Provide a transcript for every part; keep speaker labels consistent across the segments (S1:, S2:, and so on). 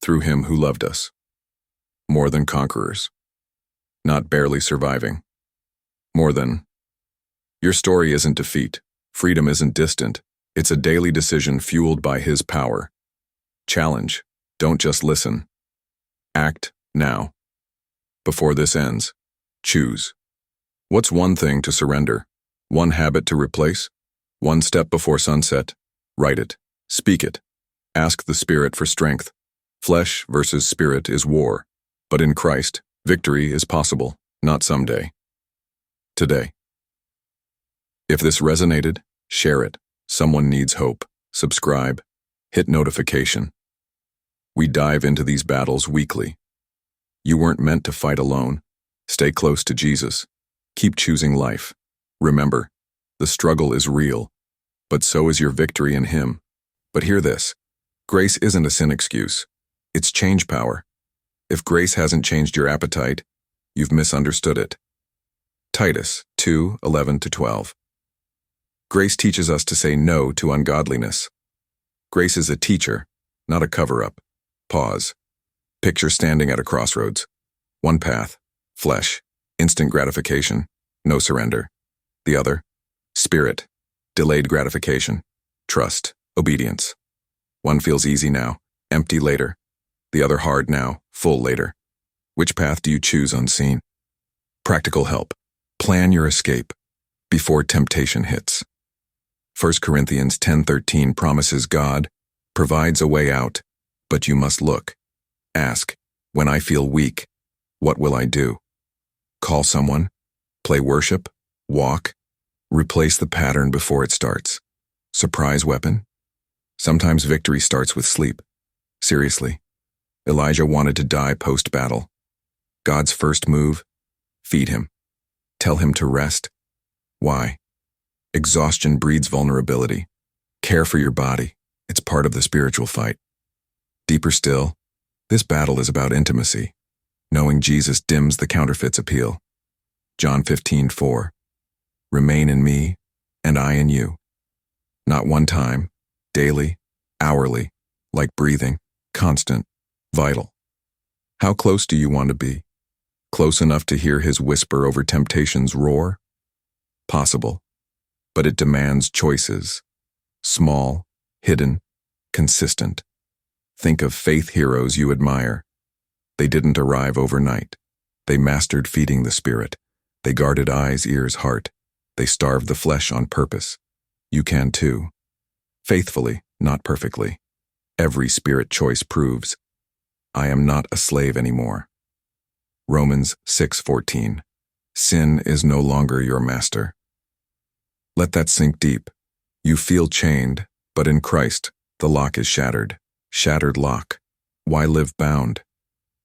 S1: through him who loved us. More than conquerors. Not barely surviving. More than. Your story isn't defeat. Freedom isn't distant. It's a daily decision fueled by his power. Challenge. Don't just listen. Act now. Before this ends, choose. What's one thing to surrender? One habit to replace? One step before sunset? Write it. Speak it. Ask the Spirit for strength. Flesh versus spirit is war, but in Christ, victory is possible, not someday. Today. If this resonated, share it. Someone needs hope. Subscribe. Hit notification. We dive into these battles weekly. You weren't meant to fight alone. Stay close to Jesus. Keep choosing life. Remember, the struggle is real, but so is your victory in him. But hear this. Grace isn't a sin excuse. It's change power. If grace hasn't changed your appetite, you've misunderstood it. Titus 2:11-12. Grace teaches us to say no to ungodliness. Grace is a teacher, not a cover-up. Pause. Picture standing at a crossroads. One path, flesh, instant gratification, no surrender. The other, spirit, delayed gratification, trust, obedience. One feels easy now, empty later. The other hard now, full later. Which path do you choose unseen? Practical help. Plan your escape before temptation hits. 1 Corinthians 10:13 promises God provides a way out, but you must look. Ask, when I feel weak, what will I do? Call someone, play worship, walk, replace the pattern before it starts. Surprise weapon? Sometimes victory starts with sleep. Seriously, Elijah wanted to die post-battle. God's first move? Feed him. Tell him to rest. Why? Exhaustion breeds vulnerability. Care for your body. It's part of the spiritual fight. Deeper still, this battle is about intimacy. Knowing Jesus dims the counterfeit's appeal. John 15:4. Remain in me, and I in you. Not one time, daily, hourly, like breathing, constant, vital. How close do you want to be? Close enough to hear his whisper over temptation's roar? Possible, but it demands choices. Small, hidden, consistent. Think of faith heroes you admire. They didn't arrive overnight. They mastered feeding the spirit. They guarded eyes, ears, heart. They starved the flesh on purpose. You can too. Faithfully, not perfectly. Every spirit choice proves, I am not a slave anymore. Romans 6:14. Sin is no longer your master. Let that sink deep. You feel chained, but in Christ, the lock is shattered. Shattered lock. Why live bound?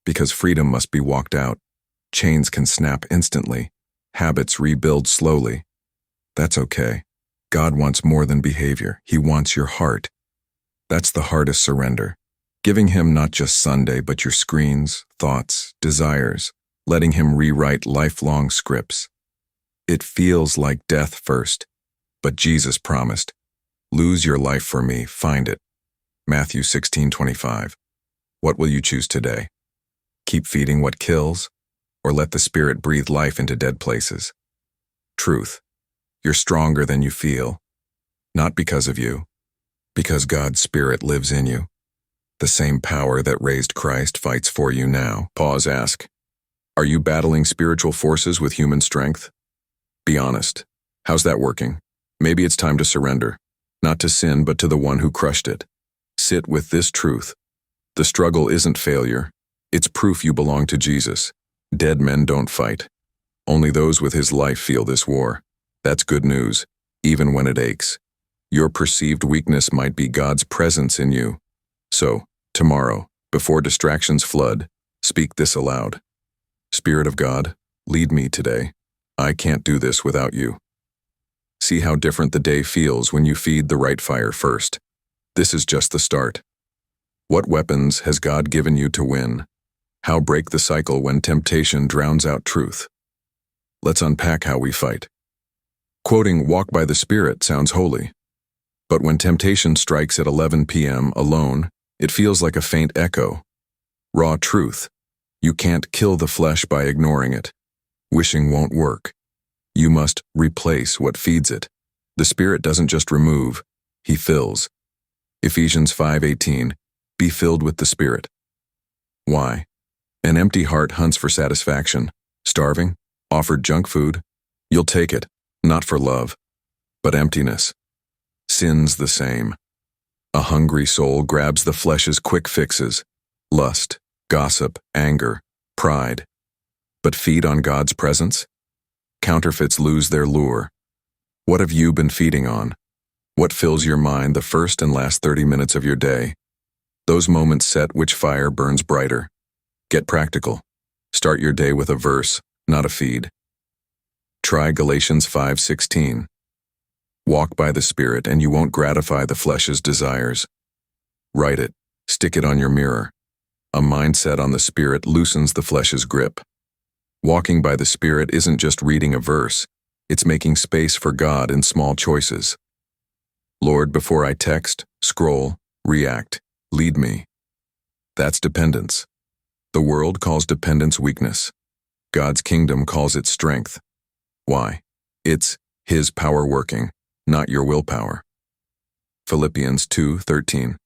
S1: Because freedom must be walked out. Chains can snap instantly. Habits rebuild slowly. That's okay. God wants more than behavior. He wants your heart. That's the hardest surrender. Giving him not just Sunday, but your screens, thoughts, desires. Letting him rewrite lifelong scripts. It feels like death first, but Jesus promised, lose your life for me, find it. Matthew 16:25. What will you choose today? Keep feeding what kills, or let the Spirit breathe life into dead places? Truth. You're stronger than you feel. Not because of you, because God's Spirit lives in you. The same power that raised Christ fights for you now. Pause, ask. Are you battling spiritual forces with human strength? Be honest. How's that working? Maybe it's time to surrender. Not to sin, but to the one who crushed it. Sit with this truth. The struggle isn't failure. It's proof you belong to Jesus. Dead men don't fight. Only those with his life feel this war. That's good news, even when it aches. Your perceived weakness might be God's presence in you. So, tomorrow, before distractions flood, speak this aloud. Spirit of God, lead me today. I can't do this without you. See how different the day feels when you feed the right fire first. This is just the start. What weapons has God given you to win? How break the cycle when temptation drowns out truth? Let's unpack how we fight. Quoting "Walk by the Spirit" sounds holy. But when temptation strikes at 11 p.m. alone, it feels like a faint echo. Raw truth. You can't kill the flesh by ignoring it. Wishing won't work. You must replace what feeds it. The Spirit doesn't just remove, He fills. Ephesians 5:18, be filled with the Spirit. Why? An empty heart hunts for satisfaction. Starving? Offered junk food? You'll take it, not for love, but emptiness. Sin's the same. A hungry soul grabs the flesh's quick fixes, lust, gossip, anger, pride. But feed on God's presence? Counterfeits lose their lure. What have you been feeding on? What fills your mind the first and last 30 minutes of your day? Those moments set which fire burns brighter. Get practical. Start your day with a verse, not a feed. Try Galatians 5:16. Walk by the Spirit and you won't gratify the flesh's desires. Write it. Stick it on your mirror. A mindset on the Spirit loosens the flesh's grip. Walking by the Spirit isn't just reading a verse. It's making space for God in small choices. Lord, before I text, scroll, react, lead me. That's dependence. The world calls dependence weakness. God's kingdom calls it strength. Why? It's His power working, not your willpower. Philippians 2:13.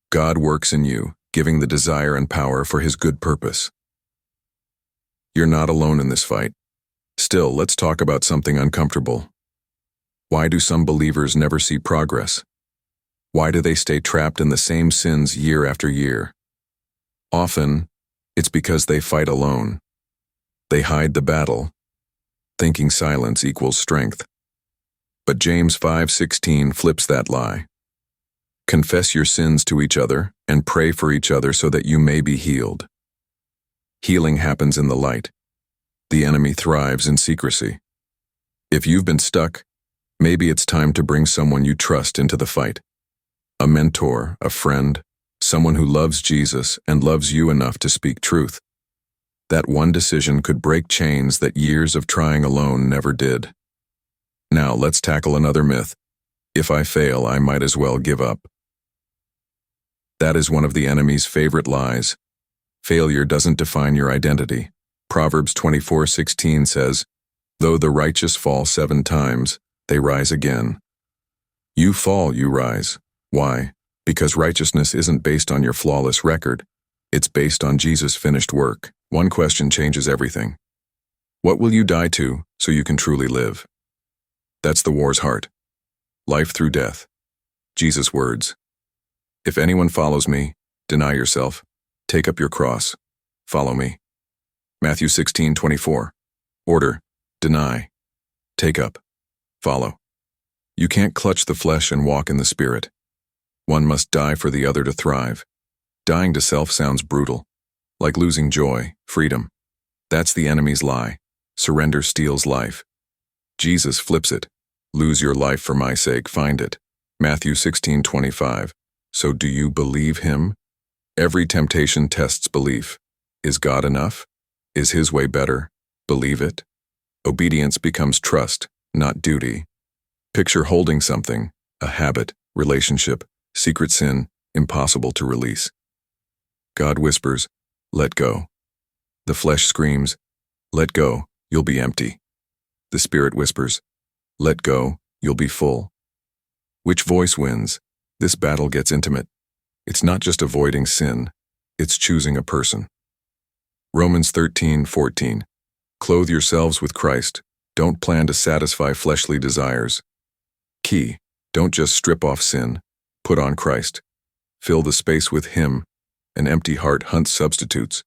S1: God works in you, giving the desire and power for His good purpose. You're not alone in this fight. Still, let's talk about something uncomfortable. Why do some believers never see progress? Why do they stay trapped in the same sins year after year? Often, it's because they fight alone. They hide the battle, thinking silence equals strength. But James 5:16 flips that lie. Confess your sins to each other and pray for each other so that you may be healed. Healing happens in the light. The enemy thrives in secrecy. If you've been stuck, maybe it's time to bring someone you trust into the fight. A mentor, a friend, someone who loves Jesus and loves you enough to speak truth. That one decision could break chains that years of trying alone never did. Now let's tackle another myth. If I fail, I might as well give up. That is one of the enemy's favorite lies. Failure doesn't define your identity. Proverbs 24:16 says, though the righteous fall 7 times, they rise again. You fall, you rise. Why? Because righteousness isn't based on your flawless record. It's based on Jesus' finished work. One question changes everything. What will you die to so you can truly live? That's the war's heart. Life through death. Jesus' words. If anyone follows me, deny yourself, take up your cross, follow me. Matthew 16:24. Order, deny, take up, follow. You can't clutch the flesh and walk in the Spirit. One must die for the other to thrive. Dying to self sounds brutal, like losing joy, freedom. That's the enemy's lie. Surrender steals life. Jesus flips it. Lose your life for my sake, find it. Matthew 16:25. So do you believe Him? Every temptation tests belief. Is God enough? Is His way better? Believe it. Obedience becomes trust, not duty. Picture holding something, a habit, relationship, secret sin, impossible to release. God whispers, let go. The flesh screams, let go, you'll be empty. The Spirit whispers, let go, you'll be full. Which voice wins? This battle gets intimate. It's not just avoiding sin, it's choosing a person. Romans 13:14. Clothe yourselves with Christ. Don't plan to satisfy fleshly desires. Key, don't just strip off sin. Put on Christ. Fill the space with Him. An empty heart hunts substitutes.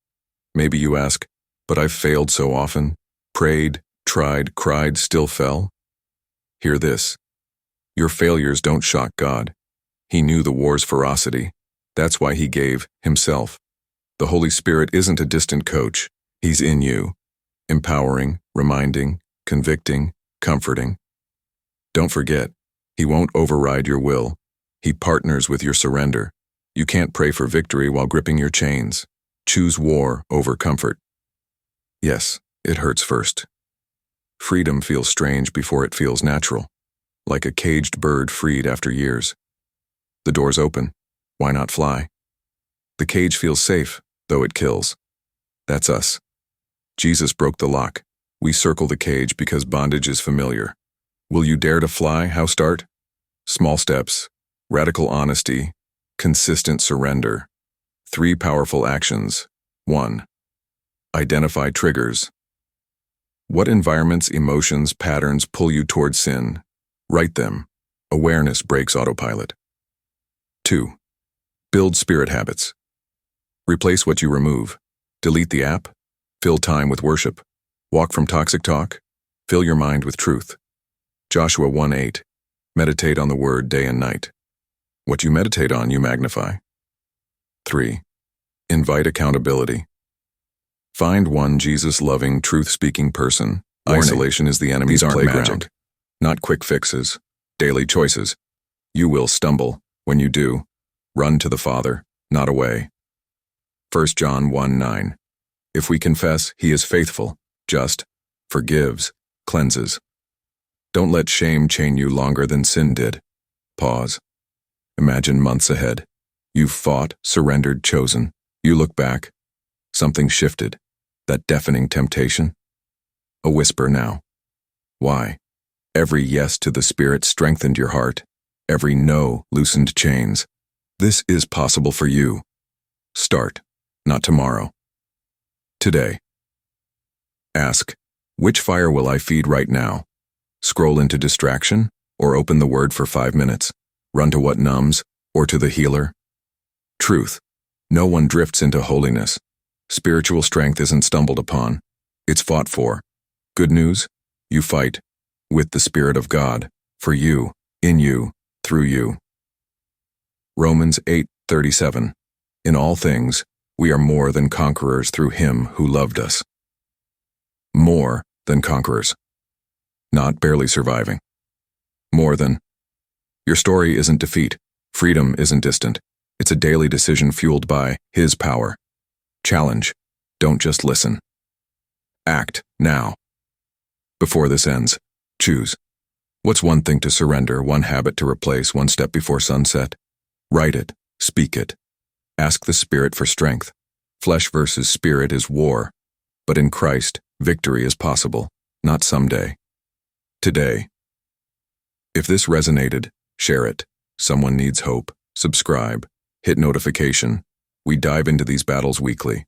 S1: Maybe you ask, but I've failed so often. Prayed, tried, cried, still fell. Hear this. Your failures don't shock God. He knew the war's ferocity. That's why He gave Himself. The Holy Spirit isn't a distant coach. He's in you, empowering, reminding, convicting, comforting. Don't forget, He won't override your will. He partners with your surrender. You can't pray for victory while gripping your chains. Choose war over comfort. Yes, it hurts first. Freedom feels strange before it feels natural, like a caged bird freed after years. The door's open. Why not fly? The cage feels safe, though it kills. That's us. Jesus broke the lock. We circle the cage because bondage is familiar. Will you dare to fly? How start? Small steps, radical honesty, consistent surrender. 3 powerful actions. 1. Identify triggers. What environments, emotions, patterns pull you toward sin? Write them. Awareness breaks autopilot. 2. Build spirit habits. Replace what you remove. Delete the app. Fill time with worship. Walk from toxic talk. Fill your mind with truth. Joshua 1:8. Meditate on the word day and night. What you meditate on, you magnify. 3. Invite accountability. Find one Jesus-loving, truth-speaking person. Warning. Isolation is the enemy's playground. Magic. Not quick fixes. Daily choices. You will stumble. When you do, run to the Father, not away. 1 John 1:9. If we confess, he is faithful, just, forgives, cleanses. Don't let shame chain you longer than sin did. Pause. Imagine months ahead. You've fought, surrendered, chosen. You look back. Something shifted. That deafening temptation. A whisper now. Why? Every yes to the Spirit strengthened your heart. Every no loosened chains. This is possible for you. Start, not tomorrow. Today. Ask, which fire will I feed right now? Scroll into distraction, or open the Word for 5 minutes? Run to what numbs, or to the healer? Truth. No one drifts into holiness. Spiritual strength isn't stumbled upon. It's fought for. Good news? You fight. With the Spirit of God. For you. In you. Through you. Romans 8:37. In all things, we are more than conquerors through him who loved us. More than conquerors. Not barely surviving. More than. Your story isn't defeat. Freedom isn't distant. It's a daily decision fueled by his power. Challenge. Don't just listen. Act now. Before this ends, choose. What's one thing to surrender, one habit to replace, one step before sunset? Write it. Speak it. Ask the Spirit for strength. Flesh versus spirit is war. But in Christ, victory is possible, not someday. Today. If this resonated, share it. Someone needs hope. Subscribe. Hit notification. We dive into these battles weekly.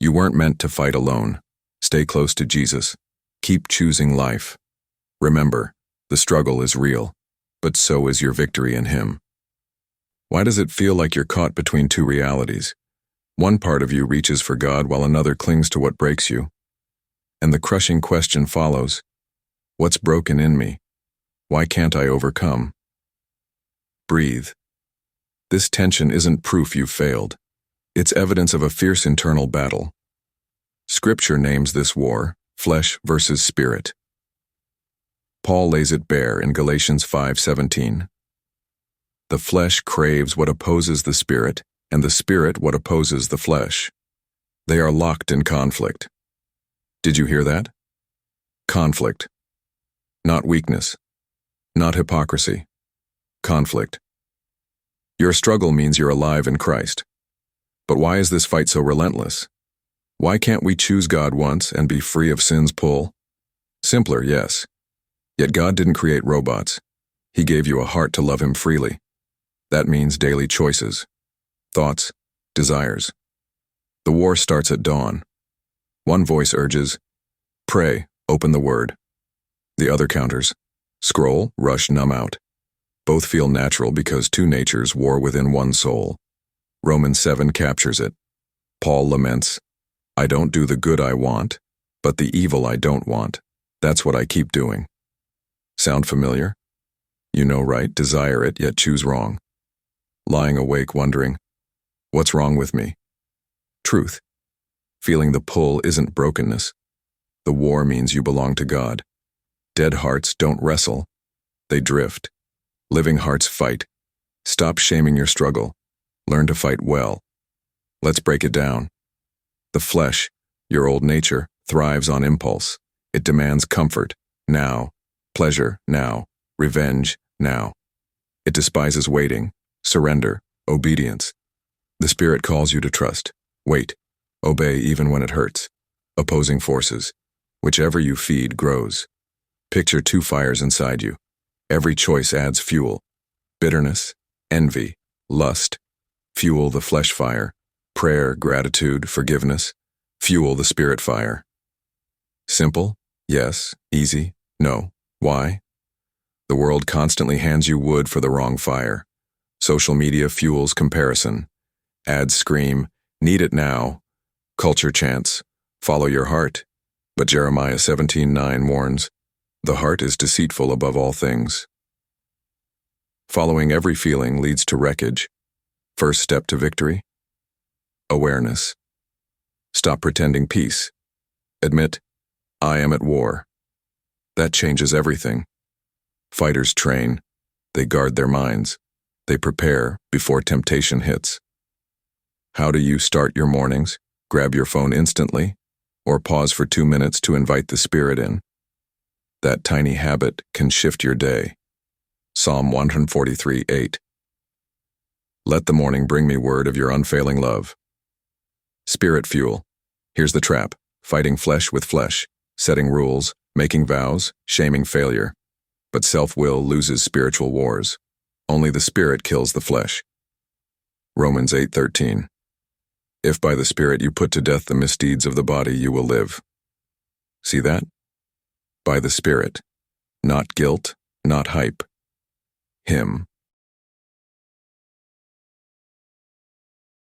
S1: You weren't meant to fight alone. Stay close to Jesus. Keep choosing life. Remember, the struggle is real, but so is your victory in him. Why does it feel like you're caught between 2 realities? One part of you reaches for God while another clings to what breaks you. And the crushing question follows, what's broken in me? Why can't I overcome? Breathe. This tension isn't proof you've failed. It's evidence of a fierce internal battle. Scripture names this war, flesh versus spirit. Paul lays it bare in Galatians 5:17. The flesh craves what opposes the spirit, and the spirit what opposes the flesh. They are locked in conflict. Did you hear that? Conflict. Not weakness. Not hypocrisy. Conflict. Your struggle means you're alive in Christ. But why is this fight so relentless? Why can't we choose God once and be free of sin's pull? Simpler, yes. Yet God didn't create robots. He gave you a heart to love him freely. That means daily choices, thoughts, desires. The war starts at dawn. One voice urges, pray, open the word. The other counters, scroll, rush, numb out. Both feel natural because 2 natures war within one soul. Romans 7 captures it. Paul laments, I don't do the good I want, but the evil I don't want. That's what I keep doing. Sound familiar? You know right, desire it, yet choose wrong. Lying awake wondering, what's wrong with me? Truth. Feeling the pull isn't brokenness. The war means you belong to God. Dead hearts don't wrestle. They drift. Living hearts fight. Stop shaming your struggle. Learn to fight well. Let's break it down. The flesh, your old nature, thrives on impulse. It demands comfort, now. Pleasure, now. Revenge, now. It despises waiting, surrender, obedience. The Spirit calls you to trust. Wait, Obey even when it hurts. Opposing forces. Whichever you feed grows. Picture two fires inside you. Every choice adds fuel. Bitterness, envy, lust. Fuel the flesh fire. Prayer, gratitude, forgiveness. Fuel the spirit fire. Simple? Yes. Easy? No. Why? The world constantly hands you wood for the wrong fire. Social media fuels comparison. Ads scream, need it now. Culture chants, follow your heart. But Jeremiah 17:9 warns, the heart is deceitful above all things. Following every feeling leads to wreckage. First step to victory? Awareness. Stop pretending peace. Admit, I am at war. That changes everything. Fighters train. They guard their minds. They prepare before temptation hits. How do you start your mornings? Grab your phone instantly, or pause for 2 minutes to invite the Spirit in. That tiny habit can shift your day. Psalm 143:8. Let the morning bring me word of your unfailing love. Spirit fuel. Here's the trap: fighting flesh with flesh, setting rules, making vows, shaming failure. But self-will loses spiritual wars. Only the Spirit kills the flesh. Romans 8:13. If by the Spirit you put to death the misdeeds of the body, you will live. See that? By the Spirit. Not guilt, not hype. Him.